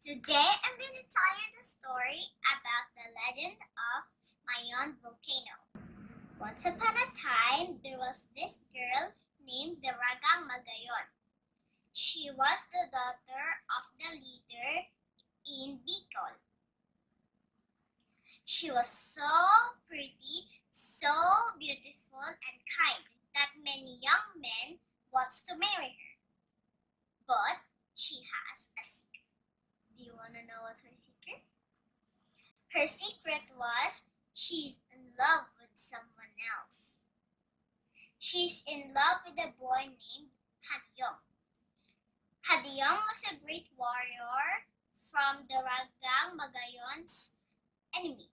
Today I'm going to tell you the story about the legend of Mayon Volcano. Once upon a time, there was this girl named the Mayon. She was the daughter of the leader in Bicol. She was so pretty, so beautiful and kind that many young men wants to marry her. But she has a secret. Do you want to know what her secret? Her secret was she's in love with someone else. She's in love with a boy named Hadiyong. Hadiyong was a great warrior from the Magayon's enemy.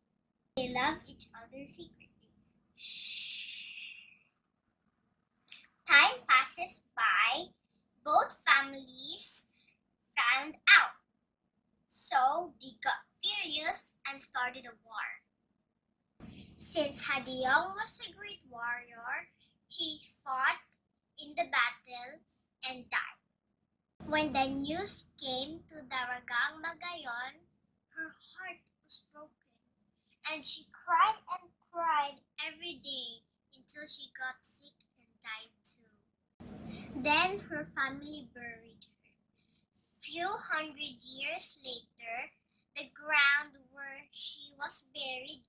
They love each other secretly. Time passes by. Both families found out. So they got furious and started a war. Since Hadiyong was a great warrior, he fought in the battle and died. When the news came to Daragang Magayon, her heart was broken, and she cried and cried every day until she got sick and died too. Then her family buried her. Few hundred years later, the ground where she was buried